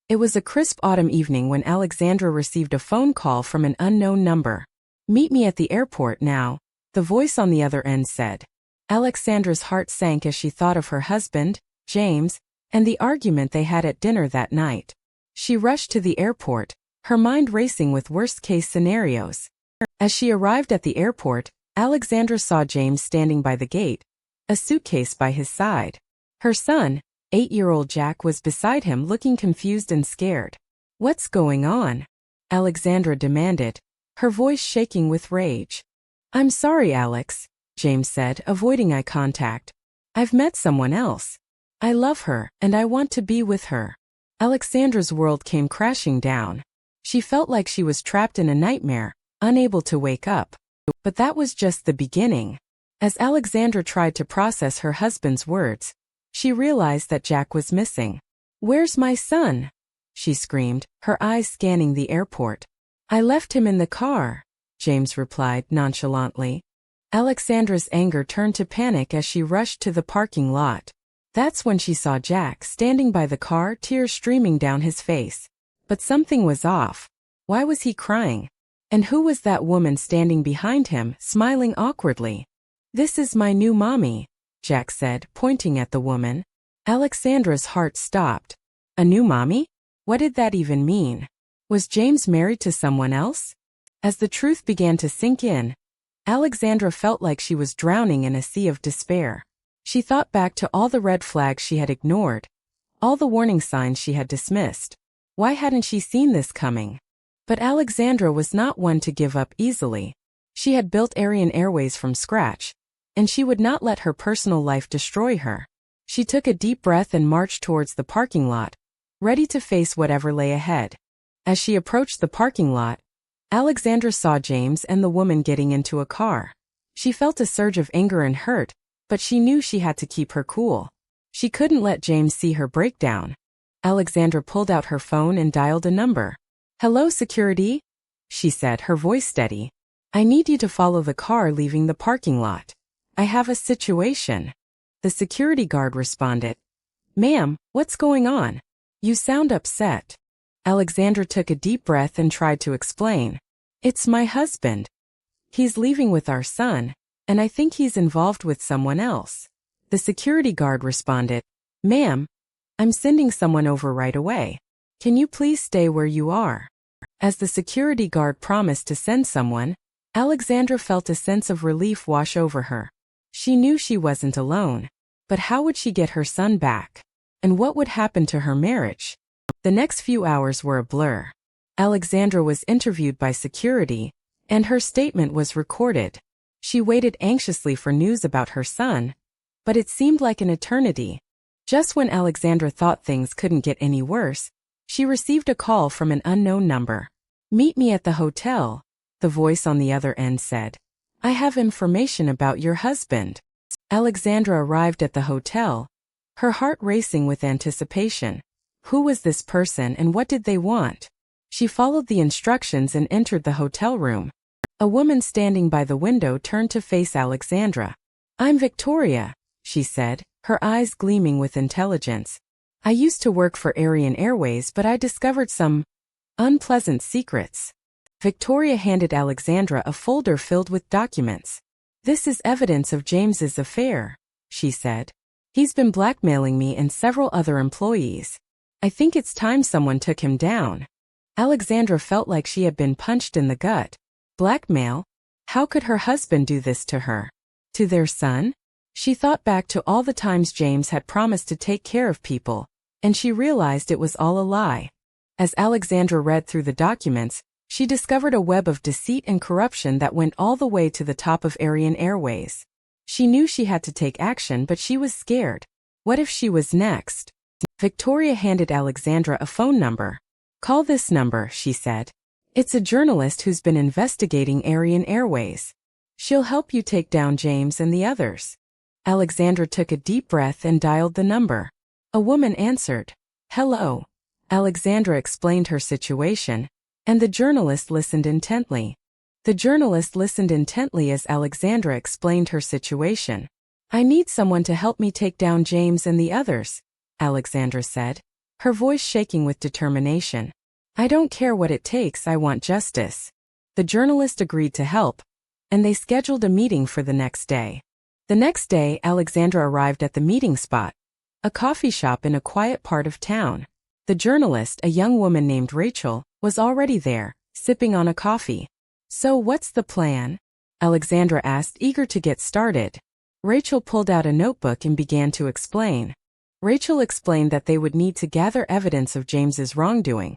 It was a crisp autumn evening when Alexandra received a phone call from an unknown number. "Meet me at the airport now," the voice on the other end said. Alexandra's heart sank as she thought of her husband, James, and the argument they had at dinner that night. She rushed to the airport, her mind racing with worst-case scenarios. As she arrived at the airport, Alexandra saw James standing by the gate, a suitcase by his side. Her son, 8-year-old Jack, was beside him looking confused and scared. "What's going on?" Alexandra demanded, her voice shaking with rage. "I'm sorry, Alex," James said, avoiding eye contact. "I've met someone else. I love her, and I want to be with her." Alexandra's world came crashing down. She felt like she was trapped in a nightmare, unable to wake up. But that was just the beginning. As Alexandra tried to process her husband's words, she realized that Jack was missing. "Where's my son?" she screamed, her eyes scanning the airport. "I left him in the car," James replied nonchalantly. Alexandra's anger turned to panic as she rushed to the parking lot. That's when she saw Jack standing by the car, tears streaming down his face. But something was off. Why was he crying? And who was that woman standing behind him, smiling awkwardly? "This is my new mommy," Jack said, pointing at the woman. Alexandra's heart stopped. A new mommy? What did that even mean? Was James married to someone else? As the truth began to sink in, Alexandra felt like she was drowning in a sea of despair. She thought back to all the red flags she had ignored, all the warning signs she had dismissed. Why hadn't she seen this coming? But Alexandra was not one to give up easily. She had built Aerion Airways from scratch, and she would not let her personal life destroy her. She took a deep breath and marched towards the parking lot, ready to face whatever lay ahead. As she approached the parking lot, Alexandra saw James and the woman getting into a car. She felt a surge of anger and hurt, but she knew she had to keep her cool. She couldn't let James see her breakdown. Alexandra pulled out her phone and dialed a number. "Hello, security," she said, her voice steady. "I need you to follow the car leaving the parking lot. I have a situation." The security guard responded. "Ma'am, what's going on? You sound upset." Alexandra took a deep breath and tried to explain. "It's my husband. He's leaving with our son, and I think he's involved with someone else." The security guard responded. "Ma'am, I'm sending someone over right away. Can you please stay where you are?" As the security guard promised to send someone, Alexandra felt a sense of relief wash over her. She knew she wasn't alone. But how would she get her son back? And what would happen to her marriage? The next few hours were a blur. Alexandra was interviewed by security, and her statement was recorded. She waited anxiously for news about her son, but it seemed like an eternity. Just when Alexandra thought things couldn't get any worse, she received a call from an unknown number. "Meet me at the hotel," the voice on the other end said. "I have information about your husband." Alexandra arrived at the hotel, her heart racing with anticipation. Who was this person and what did they want? She followed the instructions and entered the hotel room. A woman standing by the window turned to face Alexandra. "I'm Victoria," she said, her eyes gleaming with intelligence. "I used to work for Aerion Airways, but I discovered some unpleasant secrets." Victoria handed Alexandra a folder filled with documents. "This is evidence of James's affair," she said. "He's been blackmailing me and several other employees. I think it's time someone took him down." Alexandra felt like she had been punched in the gut. Blackmail? How could her husband do this to her? To their son? She thought back to all the times James had promised to take care of people, and she realized it was all a lie. As Alexandra read through the documents, she discovered a web of deceit and corruption that went all the way to the top of Aerion Airways. She knew she had to take action, but she was scared. What if she was next? Victoria handed Alexandra a phone number. "Call this number," she said. "It's a journalist who's been investigating Aerion Airways. She'll help you take down James and the others." Alexandra took a deep breath and dialed the number. A woman answered. "Hello." Alexandra explained her situation, and the journalist listened intently. The journalist listened intently as Alexandra explained her situation. "I need someone to help me take down James and the others," Alexandra said. her voice shaking with determination. "I don't care what it takes, I want justice." The journalist agreed to help, and they scheduled a meeting for the next day. The next day, Alexandra arrived at the meeting spot, a coffee shop in a quiet part of town. The journalist, a young woman named Rachel, was already there, sipping on a coffee. "So what's the plan?" Alexandra asked, eager to get started. Rachel pulled out a notebook and began to explain. Rachel explained that they would need to gather evidence of James's wrongdoing,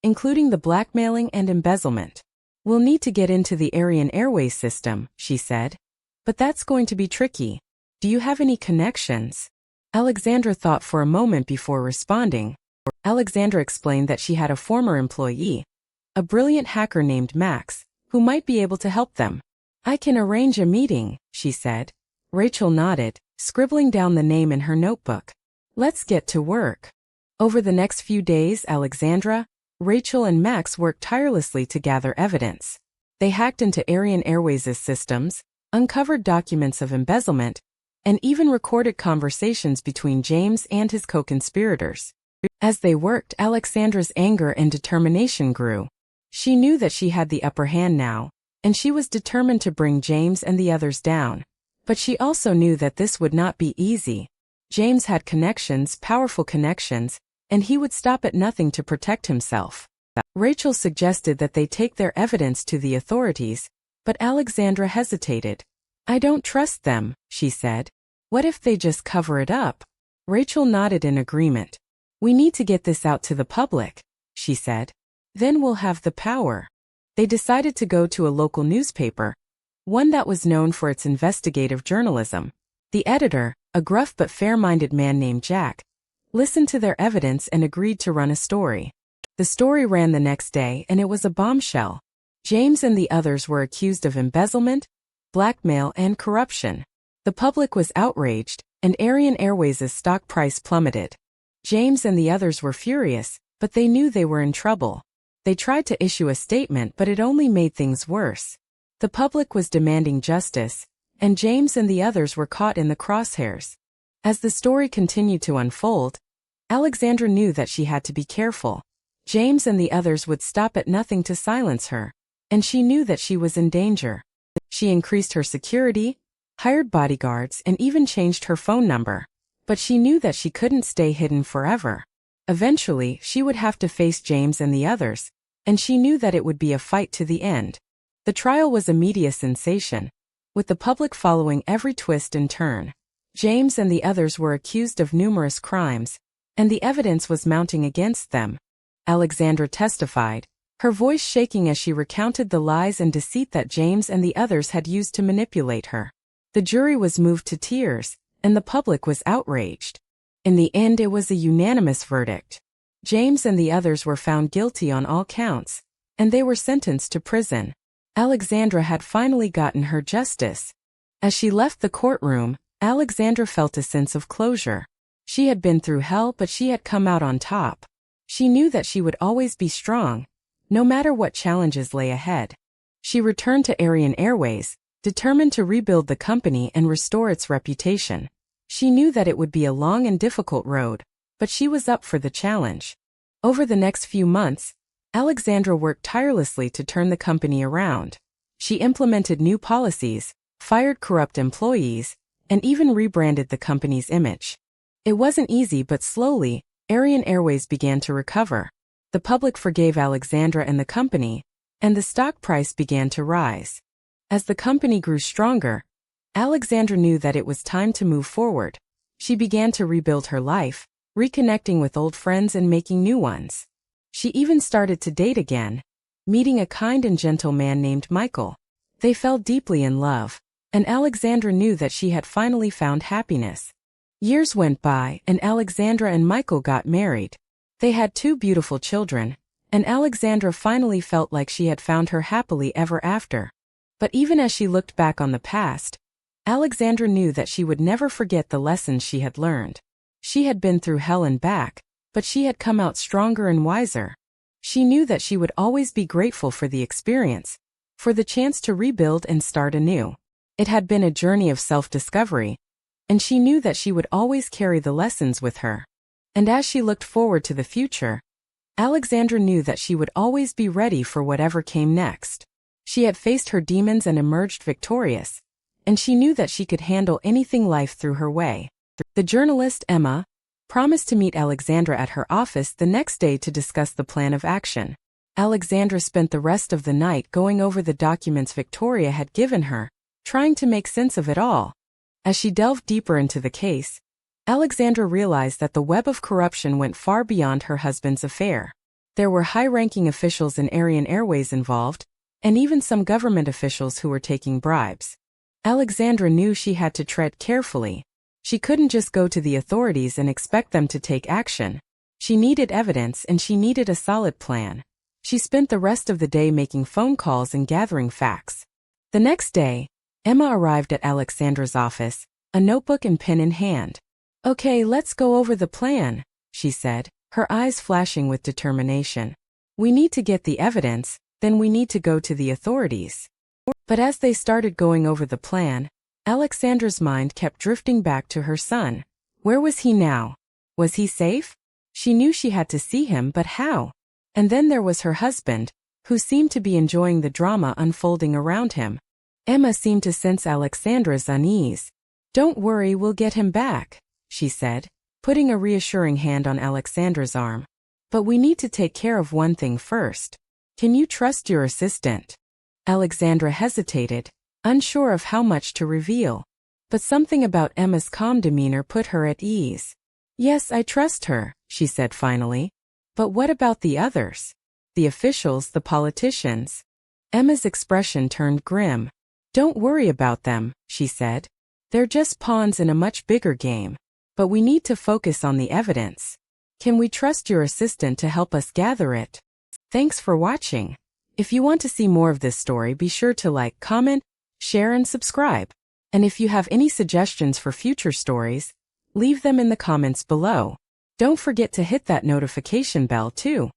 including the blackmailing and embezzlement. "We'll need to get into the Aerion Airways system," she said. "But that's going to be tricky. Do you have any connections?" Alexandra thought for a moment before responding. Alexandra explained that she had a former employee, a brilliant hacker named Max, who might be able to help them. "I can arrange a meeting," she said. Rachel nodded, scribbling down the name in her notebook. "Let's get to work." Over the next few days, Alexandra, Rachel and Max worked tirelessly to gather evidence. They hacked into Aerion Airways' systems, uncovered documents of embezzlement, and even recorded conversations between James and his co-conspirators. As they worked, Alexandra's anger and determination grew. She knew that she had the upper hand now, and she was determined to bring James and the others down. But she also knew that this would not be easy. James had connections, powerful connections, and he would stop at nothing to protect himself. Rachel suggested that they take their evidence to the authorities, but Alexandra hesitated. "I don't trust them," she said. "What if they just cover it up?" Rachel nodded in agreement. "We need to get this out to the public," she said. "Then we'll have the power." They decided to go to a local newspaper, one that was known for its investigative journalism. The editor, a gruff but fair-minded man named Jack, listened to their evidence and agreed to run a story. The story ran the next day, and it was a bombshell. James and the others were accused of embezzlement, blackmail, and corruption. The public was outraged, and Aerion Airways' stock price plummeted. James and the others were furious, but they knew they were in trouble. They tried to issue a statement, but it only made things worse. The public was demanding justice, and James and the others were caught in the crosshairs. As the story continued to unfold, Alexandra knew that she had to be careful. James and the others would stop at nothing to silence her, and she knew that she was in danger. She increased her security, hired bodyguards, and even changed her phone number. But she knew that she couldn't stay hidden forever. Eventually, she would have to face James and the others, and she knew that it would be a fight to the end. The trial was a media sensation, with the public following every twist and turn. James and the others were accused of numerous crimes, and the evidence was mounting against them. Alexandra testified, her voice shaking as she recounted the lies and deceit that James and the others had used to manipulate her. The jury was moved to tears, and the public was outraged. In the end, it was a unanimous verdict. James and the others were found guilty on all counts, and they were sentenced to prison. Alexandra had finally gotten her justice. As she left the courtroom, Alexandra felt a sense of closure. She had been through hell, but she had come out on top. She knew that she would always be strong, no matter what challenges lay ahead. She returned to Aerion Airways, determined to rebuild the company and restore its reputation. She knew that it would be a long and difficult road, but she was up for the challenge. Over the next few months, Alexandra worked tirelessly to turn the company around. She implemented new policies, fired corrupt employees, and even rebranded the company's image. It wasn't easy, but slowly, Aerion Airways began to recover. The public forgave Alexandra and the company, and the stock price began to rise. As the company grew stronger, Alexandra knew that it was time to move forward. She began to rebuild her life, reconnecting with old friends and making new ones. She even started to date again, meeting a kind and gentle man named Michael. They fell deeply in love, and Alexandra knew that she had finally found happiness. Years went by, and Alexandra and Michael got married. They had 2 beautiful children, and Alexandra finally felt like she had found her happily ever after. But even as she looked back on the past, Alexandra knew that she would never forget the lessons she had learned. She had been through hell and back, but she had come out stronger and wiser. She knew that she would always be grateful for the experience, for the chance to rebuild and start anew. It had been a journey of self-discovery, and she knew that she would always carry the lessons with her. And as she looked forward to the future, Alexandra knew that she would always be ready for whatever came next. She had faced her demons and emerged victorious, and she knew that she could handle anything life threw her way. The journalist, Emma, promised to meet Alexandra at her office the next day to discuss the plan of action. Alexandra spent the rest of the night going over the documents Victoria had given her, trying to make sense of it all. As she delved deeper into the case, Alexandra realized that the web of corruption went far beyond her husband's affair. There were high-ranking officials in Aerion Airways involved, and even some government officials who were taking bribes. Alexandra knew she had to tread carefully. She couldn't just go to the authorities and expect them to take action. She needed evidence and she needed a solid plan. She spent the rest of the day making phone calls and gathering facts. The next day, Emma arrived at Alexandra's office, a notebook and pen in hand. "Okay, let's go over the plan," she said, her eyes flashing with determination. "We need to get the evidence, then we need to go to the authorities." But as they started going over the plan, Alexandra's mind kept drifting back to her son. Where was he now? Was he safe? She knew she had to see him, but how? And then there was her husband, who seemed to be enjoying the drama unfolding around him. Emma seemed to sense Alexandra's unease. "Don't worry, we'll get him back," she said, putting a reassuring hand on Alexandra's arm. "But we need to take care of one thing first. Can you trust your assistant?" Alexandra hesitated, unsure of how much to reveal. But something about Emma's calm demeanor put her at ease. "Yes, I trust her," she said finally. "But what about the others? The officials, the politicians?" Emma's expression turned grim. "Don't worry about them," she said. "They're just pawns in a much bigger game. But we need to focus on the evidence. Can we trust your assistant to help us gather it?" Thanks for watching. If you want to see more of this story, be sure to like, comment, share, and subscribe. And if you have any suggestions for future stories, leave them in the comments below. Don't forget to hit that notification bell too.